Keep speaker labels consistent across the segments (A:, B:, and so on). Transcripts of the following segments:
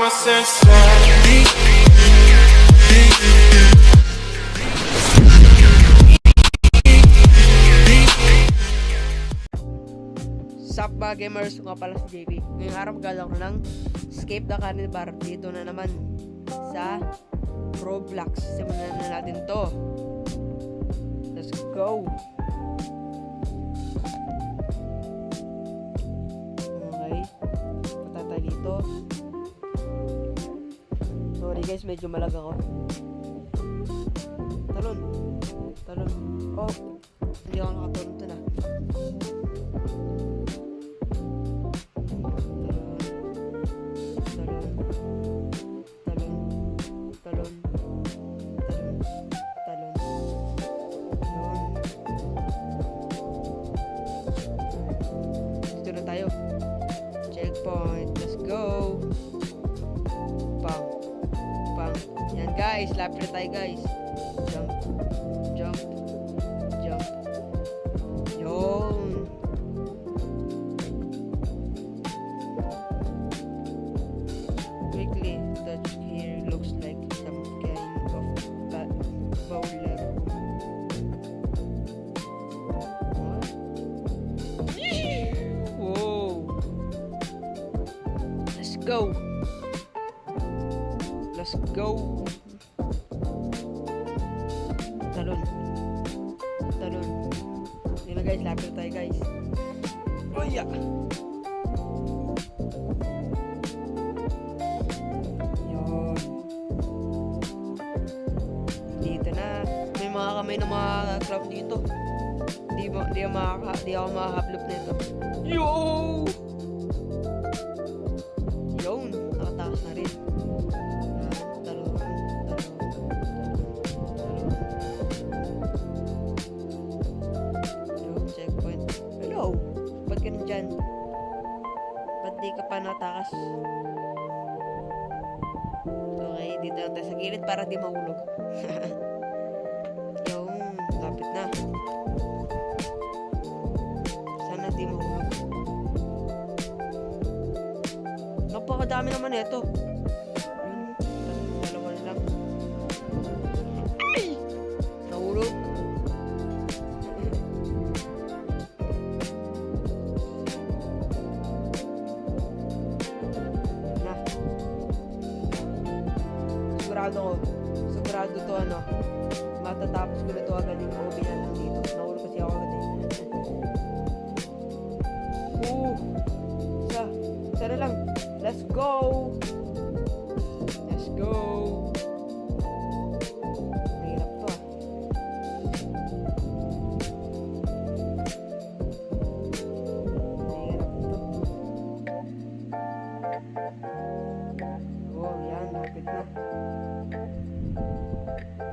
A: my senses.
B: Sup mga gamers, nga pala si JP. Ngayong araw maglalaro ko ng Escape the Carnival. Dito na naman sa Roblox. Simulan na natin to. Let's go. Okay. Punta tayo dito. Sorry guys, medyo malag ako. Talon. Talon. Oh, hindi ako nakatalon to na. Tayo. Checkpoint. Let's go. Pang. Pang. Yan guys. Lapit tayo guys. Jump. Jump. Jump. Yun. Quickly. Touch here looks like some kind of bowler. Go. Let's go. Talon. Talon. Yun na guys, lapit tayo guys. Oh yeah. Yun. Dito na. May mga kamay ng mga crowd dito. Di ako makakaplop nito. Yo! Yun, nakatakas na rin. Talon. Yun, checkpoint. Hello, ba't ka nandyan? Ba't di ka pa natakas? Okay, dito lang tayo sa gilid para di mahulog. Yun, lapit na. Sana di mahulog. Napakadami naman ito. Dalawa na lang. Ay! Nahulog. Na. Sigurado to ano. Matatapos ko na to agad yung OB na dito. Nahulog kasi ako agad eh. Isa na lang. Let's go! Let's go! Mahirap to ah. Mahirap to. Oh, yan. Lapit na.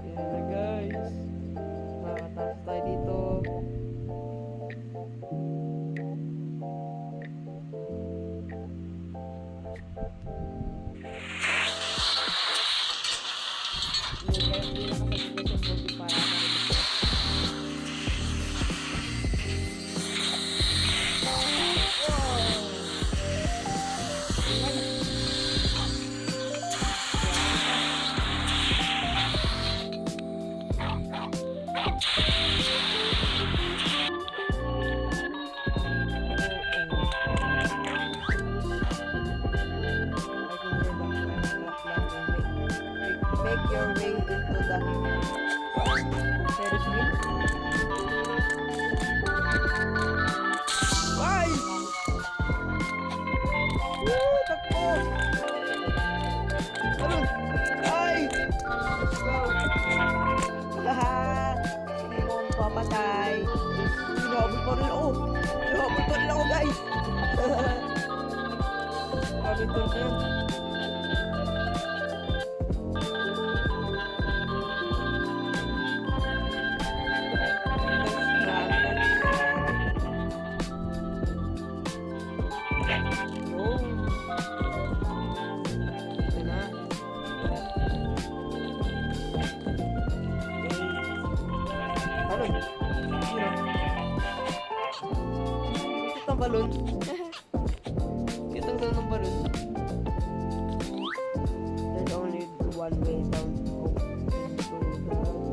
B: Yan na guys. Makataas tayo dito. Make your way into the Ferris wheel. Why? Woo! Takbo! Talon! Ay! Let's go! Haha! Hindi mo ako papatay. Hinahabol pa rin ako. Hinahabol pa rin ako guys. Habol pa rin. Balon. Kitang ng balon. one way down.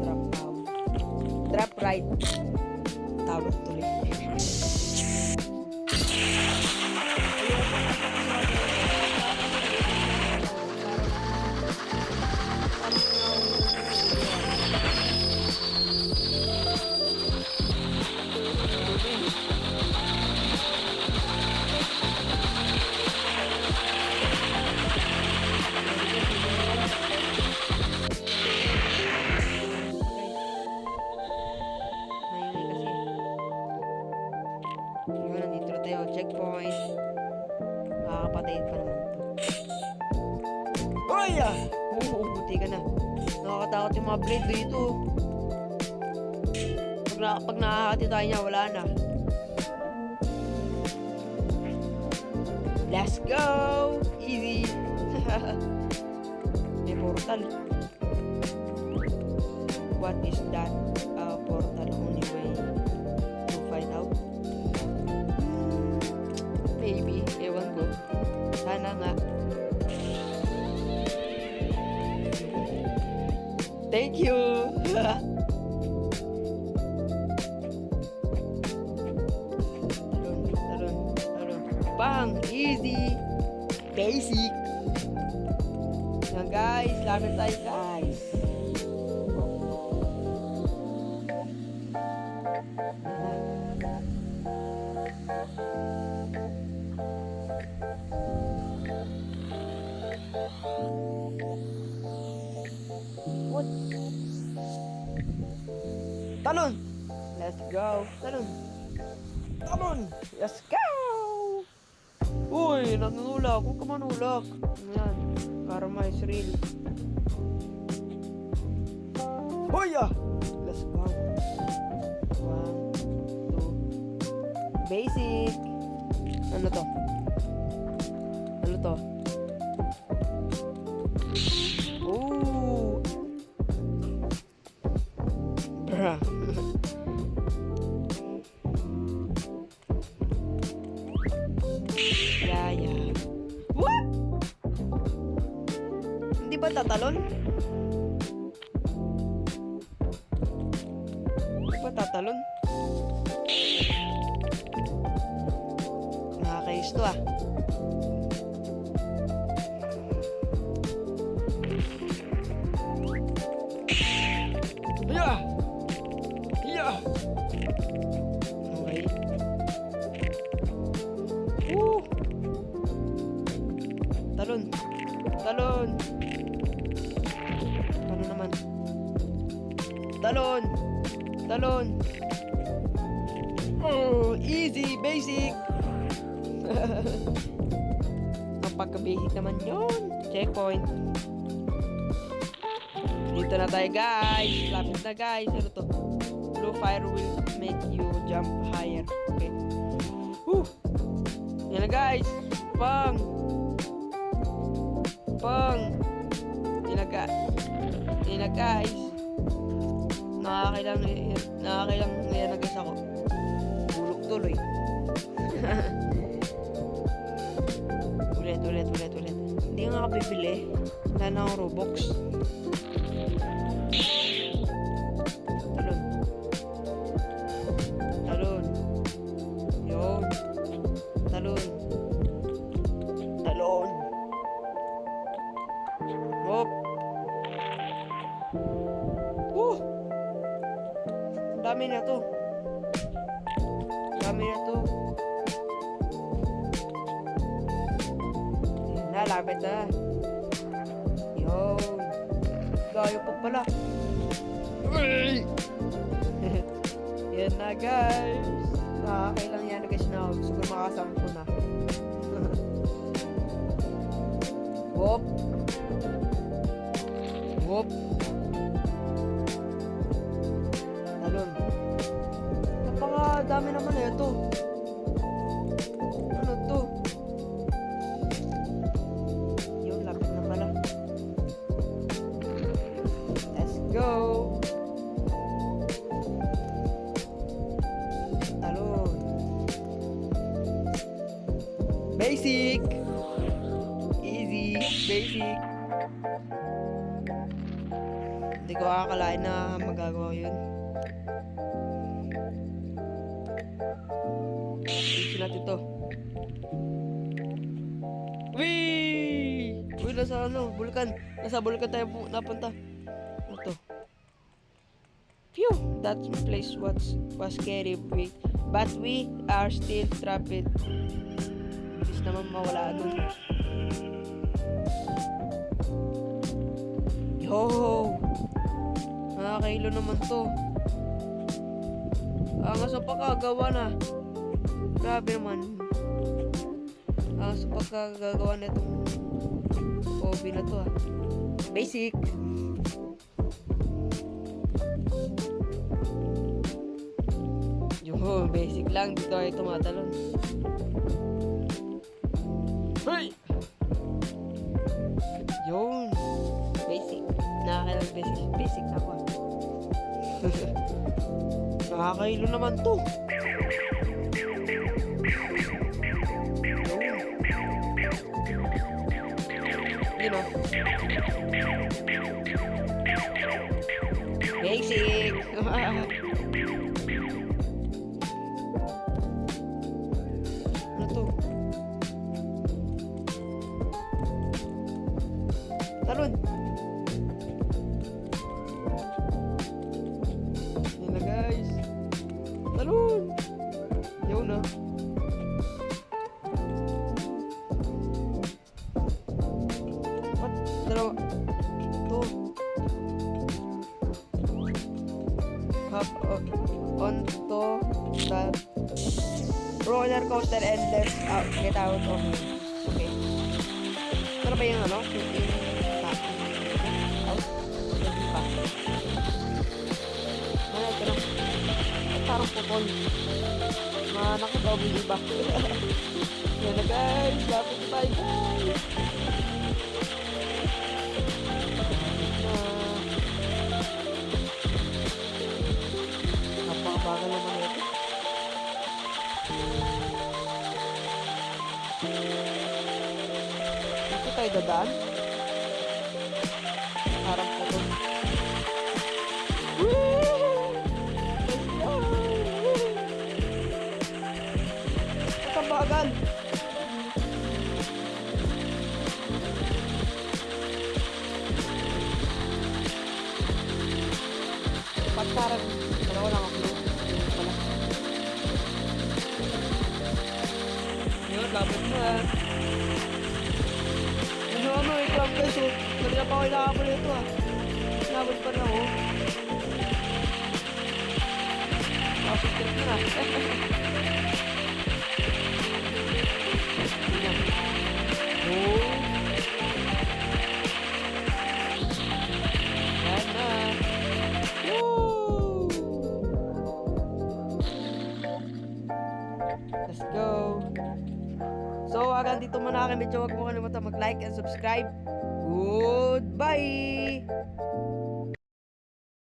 B: Drop down. Drop right. Tawag tuloy. Checkpoint. Makakapatay pa naman to. Oy! Buti ka na. Nakakatakot yung mga blade dito. Pag nakakati tayo niya, wala na. Let's go! Easy! May portal. What is that? Portal only way to find out. Maybe, ewan ko. Sana nga. Thank you! Talon. Bang! Easy! Basic! Yan guys, lapit tayo guys. What? Talon! Let's go! Talon! Let's go! Uy! Nanunulak! Huwag ka manulak! Ayan. Karma is real. Uy! Let's go! 1, 2. Basic! Ano to? Oh! Bruh! Yeah. What? Hindi ba tatalon? Nakakayos to ah. Yeah! Okay. Talon! Ano naman? Talon! Oh, easy, basic! Napaka-basic naman yun. Checkpoint. Dito na tayo guys. Lapit na guys. Ano to? Blue fire will make you jump higher. Okay. Yan na guys. Pang. Yan na guys. Nakakailang yan na guys ako. Bulok tuloy. Ulit. Hindi nga kapibili. Wala na akong Robux. Talon. Yun. Talon. Hop. Dami na to. Nalapit na. Yun. Gayo pa pala. Yan na guys. Nakakailang yan na guys na. Siguro makasama ko na. Hop. Talon. Napakadami naman na ito. Ano to? Yun, lapit na pala. Let's go. Talon. Basic. Easy. Basic. Hindi ko akalain na magagawa ko yun. Isin natin to. Wee! Uy, nasa bulkan. Nasa bulkan tayo napunta. Ito. Phew! That place was scary. But we are still trapped. Please naman mawala dun. Yo! Nakakailo naman to. Angas ang pagkagawa na. Grabe naman. Angas ang pagkagawa na itong hobby na to Basic. Yo, basic lang. Dito ay tumatalon. Hey! Yun. Basic. Nakakailang basic na ako. Nakakailo naman to. Yun o. Basic. Ano to? Talon. Yan na guys. Talon. Yun na. What? Dalawa. Ito. Hop onto that roller coaster and let's get out of here. Okay. Ito na ba yung out? Hindi pa. Ito na. Parang putol. Nakagawa yung iba. Yan na guys. Lapit tayo guys. Napakabagal naman ito. Dito tayo dadaan. Parang putol. Bagal. Pagkarag. Dalawa lang ako. Yun, labot mo ito ang guys. Kanina pa ako ilakabol ito Labot pa rin ako. Nakasuntrip na Let's go. So, hanggang dito muna aking video. Huwag mo kalimutan mag-like and subscribe. Goodbye!